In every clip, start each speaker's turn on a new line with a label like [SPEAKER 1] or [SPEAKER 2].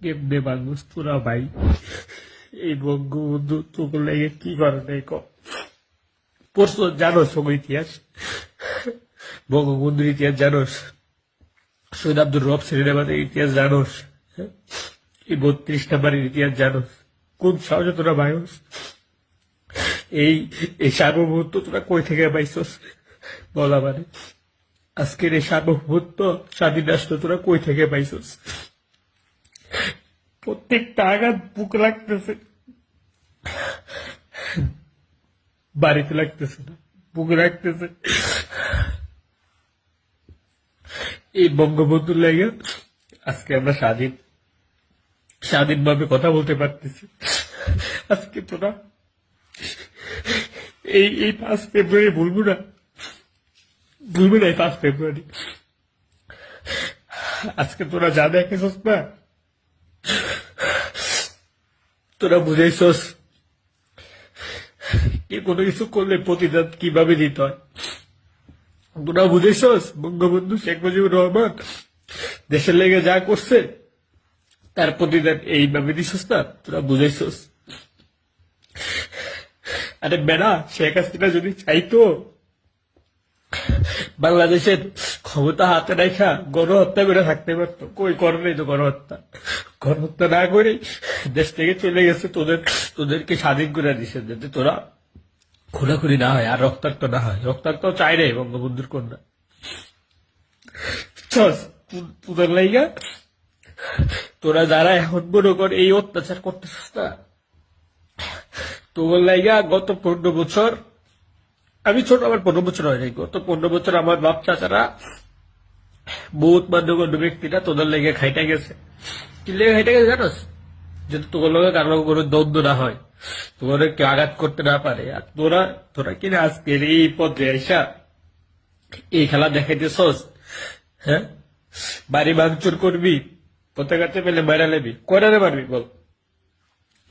[SPEAKER 1] কেমনে মানুষ তোরা ভাই? এই বঙ্গবন্ধু তোকে লেগে কি করে নাই পড়ছো? জানোস ওই ইতিহাস? বঙ্গবন্ধুর ইতিহাস জানোস? শহীদ আব্দুর রব সিনেমাদের ইতিহাস জানোস? হ্যাঁ? এই 32 নাম্বারের ইতিহাস জানোস? কোন সাহসে তোরা ভাইস? এই এই সার্বভৌমত্ব তোরা কই থেকে পাইছস বলা মানে? আজকের এই সার্বভৌমত্ব স্বাধীন রাষ্ট্র তোরা কই থেকে পাইছস? প্রত্যেকটা আঘাত বুক লাগতেছে, বাড়িতে লাগতেছে না, বুকে লাগতেছে। এই বঙ্গবন্ধুর লাগে আজকে আমরা স্বাধীনভাবে কথা বলতে পারতেছি। আজকে তোরা এই 5 ফেব্রুয়ারি ভুলবো না, এই 5 ফেব্রুয়ারি। আজকে তোরা যা দেখেছস না, তোরা বুঝাইছস কোনো কিছু করলে প্রতিদান কিভাবে দিতে হয়। তোরা বুঝাইছস বঙ্গবন্ধু শেখ মুজিবুর রহমান দেশের লেগে যা করছে তার প্রতিদান এইভাবে দিছস না, তোরা বুঝাইছস। আরে বেড়া, শেখ হাসিনা যদি চাইতো বাংলাদেশের ক্ষমতা হাতে রেখা গণহত্যা করে থাকতে পারতো, কই করে নাই তো গণহত্যা। গণহত্যা না করে দেশ থেকে চলে গেছে, তোদেরকে স্বাধীন করে দিছে যাতে তোরা খোলাখুলি না হয় আর রক্তাক্ত না হয়। রক্তাক্ত চাই রে বঙ্গবন্ধুর কন্যা। তোদের লাইগা তোরা যারা এখন মনে কর এই অত্যাচার করতেছিস না, তোর লাইগা গত 15 বছর, আমি ছোট, আমার 15 বছর হয় নাই, গত 15 বছর আমার বাপ চাচারা বহুত মান্যগণ্য ব্যক্তিরা তোদের লেগে খাইটা গেছে। কি লেগে খাইটা গেছে জানোস? যদি তোর লগে কারো কোনো দ্বন্দ্ব না হয়, তোর কেউ আঘাত করতে না পারে। আর তোরা কিনা আজকের এই পথে আইসা এই খেলা দেখাইতেছস। হ্যাঁ, বাড়ি ভাঙচুর করবি, পতাকাতে পেলে মারা নেবি, কয়টারে মারবি বল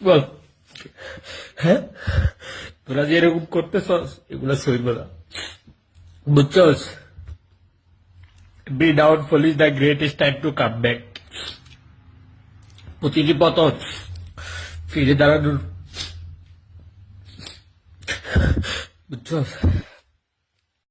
[SPEAKER 1] বল? হ্যাঁ, তোরা যে এরকম করতেছস এগুলো সইব না, বুঝছস? Be downfall is the greatest time to come back. প্রতিটি পতন ফিরে দাঁড়ানোর, বুঝছস?